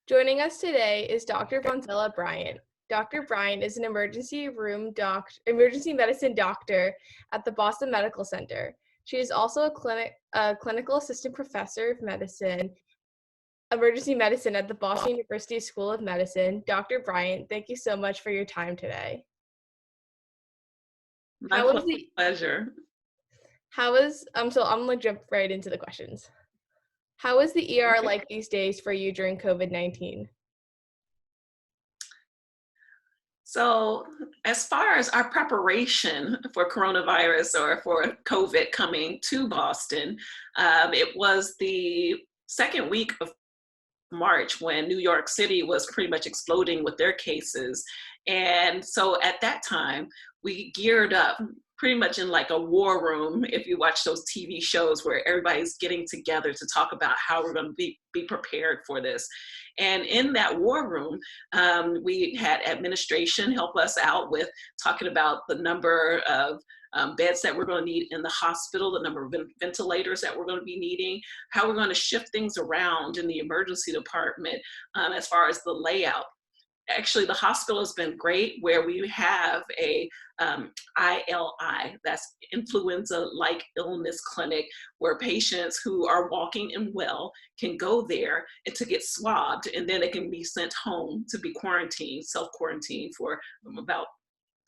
Joining us today is Dr. Bonzella Bryant. Dr. Bryant is an emergency medicine doctor at the Boston Medical Center. She is also a clinical assistant professor of emergency medicine at the Boston University School of Medicine. Dr. Bryant, thank you so much for your time today. My How was the pleasure. so I'm gonna jump right into the questions. How is the ER Okay. like these days for you during COVID-19? So, as far as our preparation for coronavirus or for COVID coming to Boston, it was the second week of March when New York City was pretty much exploding with their cases. And so at that time, we geared up pretty much in like a war room. If you watch those TV shows where everybody's getting together to talk about how we're going to be prepared for this. And in that war room, we had administration help us out with talking about the number of beds that we're going to need in the hospital, the number of ventilators that we're going to be needing, how we're going to shift things around in the emergency department as far as the layout. Actually, the hospital has been great where we have a ILI, that's influenza-like illness clinic, where patients who are walking and well can go there and to get swabbed, and then it can be sent home to be quarantined, self-quarantined for about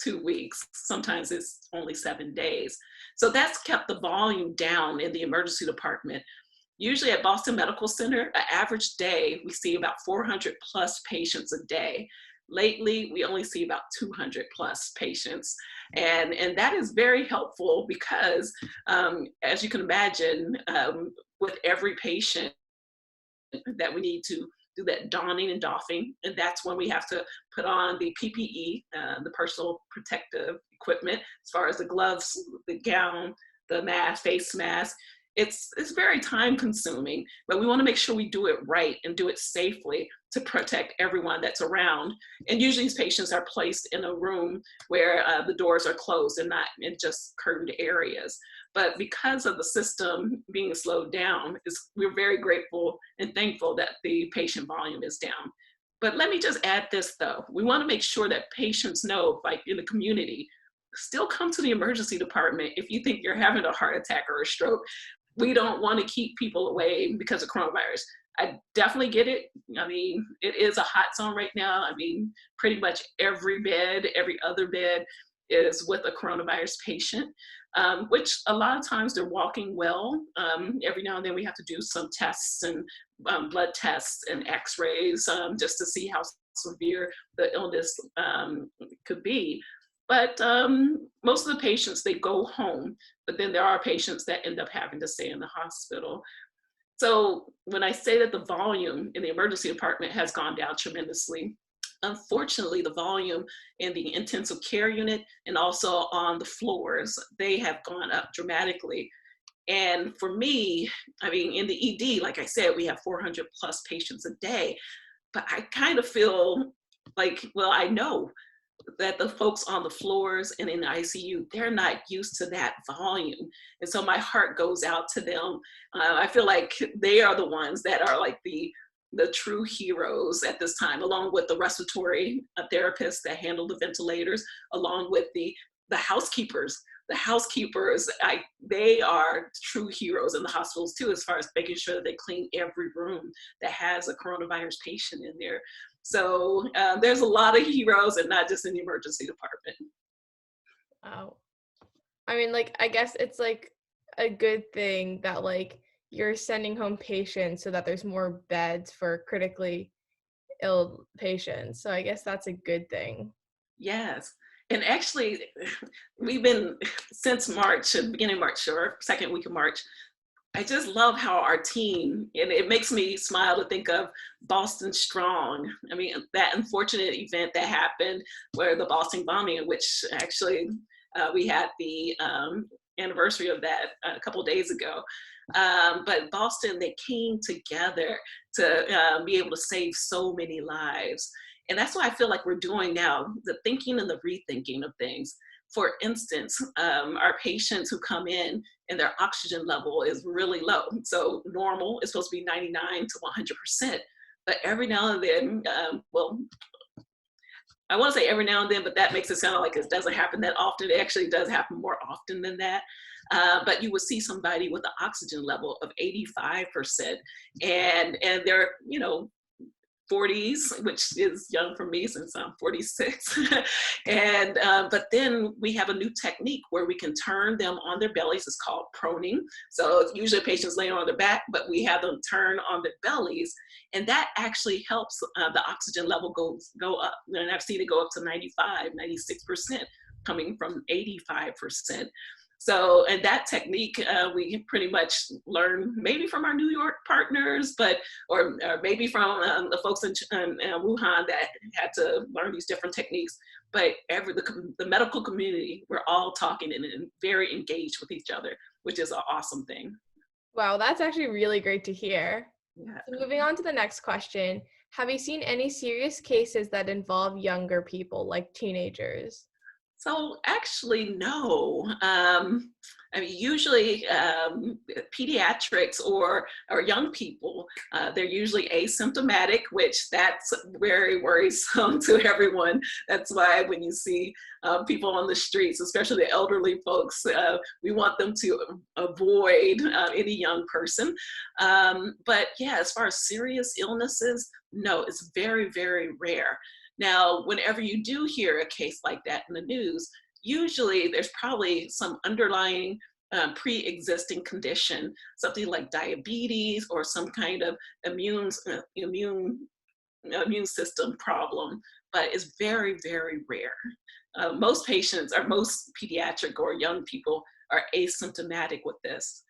2 weeks. Sometimes it's only 7 days. So that's kept the volume down in the emergency department. Usually at Boston Medical Center, an average day, we see about 400 plus patients a day. Lately, we only see about 200 plus patients. And that is very helpful because, as you can imagine, with every patient that we need to do that donning and doffing, and that's when we have to put on the PPE, the personal protective equipment, as far as the gloves, the gown, the mask, face mask. It's very time consuming, but we want to make sure we do it right and do it safely to protect everyone that's around. And usually these patients are placed in a room where the doors are closed and not in just curtained areas. But because of the system being slowed down, we're very grateful and thankful that the patient volume is down. But let me just add this though. We want to make sure that patients know, like in the community, still come to the emergency department if you think you're having a heart attack or a stroke. We don't want to keep people away because of coronavirus. I definitely get it. I mean, it is a hot zone right now. I mean, pretty much every bed, every other bed is with a coronavirus patient, which a lot of times they're walking well. Every now and then we have to do some tests and blood tests and x-rays just to see how severe the illness could be. But most of the patients, they go home, but then there are patients that end up having to stay in the hospital. So when I say that the volume in the emergency department has gone down tremendously, unfortunately, the volume in the intensive care unit and also on the floors, they have gone up dramatically. And for me, I mean, in the ED, like I said, we have 400 plus patients a day, but I kind of feel like, well, I know that the folks on the floors and in the ICU, they're not used to that volume. And so my heart goes out to them. I feel like they are the ones that are like the true heroes at this time, along with the respiratory therapists that handle the ventilators, along with the housekeepers. The housekeepers, they are true heroes in the hospitals too, as far as making sure that they clean every room that has a coronavirus patient in there. So there's a lot of heroes, and not just in the emergency department. Wow. I mean, like, I guess it's like a good thing that like you're sending home patients so that there's more beds for critically ill patients. So I guess that's a good thing. Yes. And actually, we've been since March, beginning of March, or second week of March. I just love how our team, and it makes me smile to think of Boston Strong. I mean, that unfortunate event that happened where the Boston bombing, in which actually we had the anniversary of that a couple of days ago. But Boston, they came together to be able to save so many lives. And that's what I feel like we're doing now, the thinking and the rethinking of things. For instance, our patients who come in and their oxygen level is really low. So normal is supposed to be 99 to 100%. but every now and then, well, I want to say every now and then, but that makes it sound like it doesn't happen that often. It actually does happen more often than that. But you would see somebody with an oxygen level of 85%, and they're, 40s, which is young for me since I'm 46. And but then we have a new technique where we can turn them on their bellies. It's called proning. So usually patients laying on their back, but we have them turn on their bellies, and that actually helps the oxygen level go up. And I've seen it go up to 95, 96%, coming from 85%. So, and that technique we pretty much learn maybe from our New York partners, or maybe from the folks in Wuhan that had to learn these different techniques. But the medical community, we're all talking and very engaged with each other, which is an awesome thing. Wow, that's actually really great to hear. Yeah. So moving on to the next question, have you seen any serious cases that involve younger people, like teenagers? So actually, no. I mean, usually pediatrics or young people, they're usually asymptomatic, which that's very worrisome to everyone. That's why when you see people on the streets, especially the elderly folks, we want them to avoid any young person. But yeah, as far as serious illnesses, no, it's very, very rare. Now, whenever you do hear a case like that in the news, usually there's probably some underlying pre-existing condition, something like diabetes or some kind of immune system problem, but it's very, very rare. Most patients, or most pediatric or young people, are asymptomatic with this.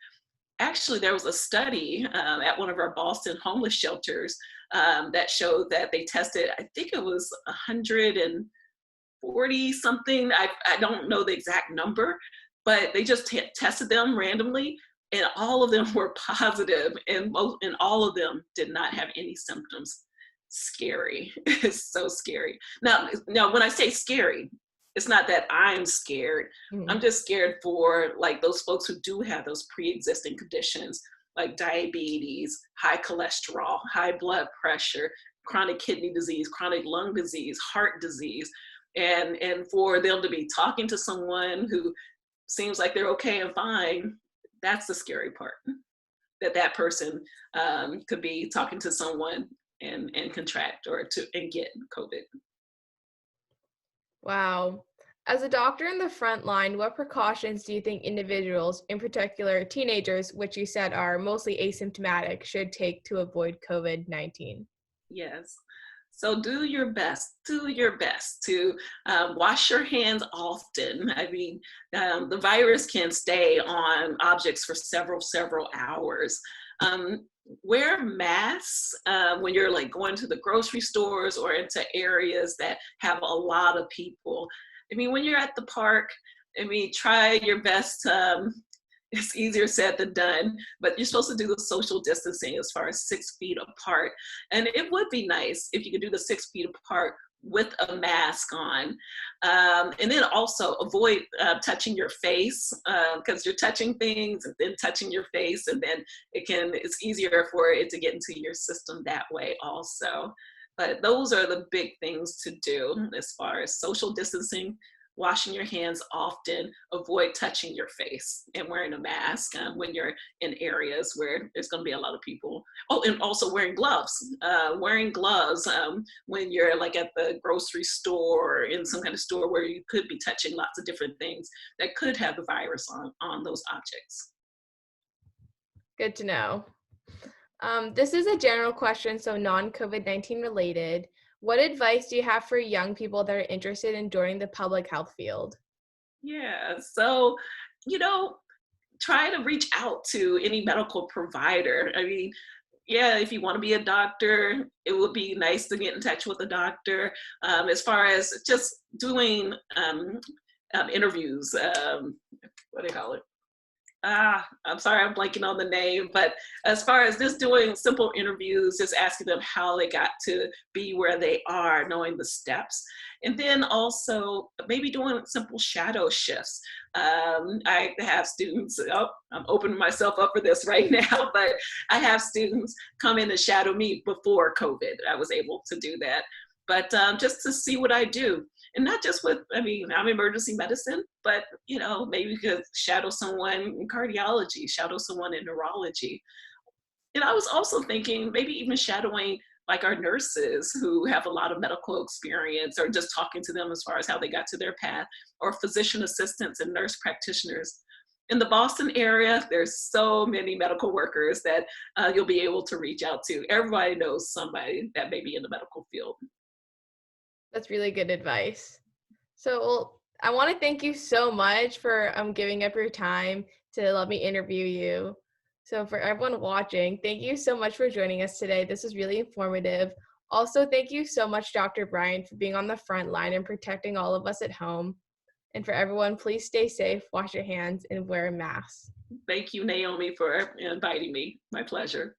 Actually, there was a study at one of our Boston homeless shelters that showed that they tested, I think it was 140 something. I don't know the exact number, but they just tested them randomly, and all of them were positive, and all of them did not have any symptoms. Scary. It's so scary. Now, when I say scary, it's not that I'm scared. I'm just scared for like those folks who do have those pre-existing conditions like diabetes, high cholesterol, high blood pressure, chronic kidney disease, chronic lung disease, heart disease. And for them to be talking to someone who seems like they're okay and fine, that's the scary part. That person could be talking to someone and contract and get COVID. Wow. As a doctor in the front line, what precautions do you think individuals, in particular teenagers, which you said are mostly asymptomatic, should take to avoid COVID-19? Yes. So do your best to wash your hands often. I mean, the virus can stay on objects for several hours. Wear masks when you're like going to the grocery stores or into areas that have a lot of people. I mean, when you're at the park, I mean, try your best. It's easier said than done, but you're supposed to do the social distancing as far as 6 feet apart. And it would be nice if you could do the 6 feet apart with a mask on. And then also avoid touching your face because you're touching things and then touching your face, and then it's easier for it to get into your system that way also. But those are the big things to do as far as social distancing, washing your hands often, avoid touching your face, and wearing a mask when you're in areas where there's going to be a lot of people. Oh, and also wearing gloves. When you're like at the grocery store or in some kind of store where you could be touching lots of different things that could have the virus on those objects. Good to know. This is a general question, so non-COVID-19 related. What advice do you have for young people that are interested in joining the public health field? Yeah, so, try to reach out to any medical provider. I mean, yeah, if you want to be a doctor, it would be nice to get in touch with a doctor. As far as just doing interviews, what do you call it? I'm sorry, I'm blanking on the name, but as far as just doing simple interviews, just asking them how they got to be where they are, knowing the steps. And then also maybe doing simple shadow shifts. I have students, oh, I'm opening myself up for this right now, but I have students come in and shadow me before COVID. I was able to do that. But just to see what I do, and not just with, I mean, I'm emergency medicine, but maybe you could shadow someone in cardiology, shadow someone in neurology. And I was also thinking maybe even shadowing like our nurses who have a lot of medical experience, or just talking to them as far as how they got to their path, or physician assistants and nurse practitioners. In the Boston area, there's so many medical workers that you'll be able to reach out to. Everybody knows somebody that may be in the medical field. That's really good advice. So, well, I want to thank you so much for giving up your time to let me interview you. So, for everyone watching, thank you so much for joining us today. This was really informative. Also, thank you so much, Dr. Bryant, for being on the front line and protecting all of us at home. And for everyone, please stay safe, wash your hands, and wear a mask. Thank you, Naomi, for inviting me. My pleasure.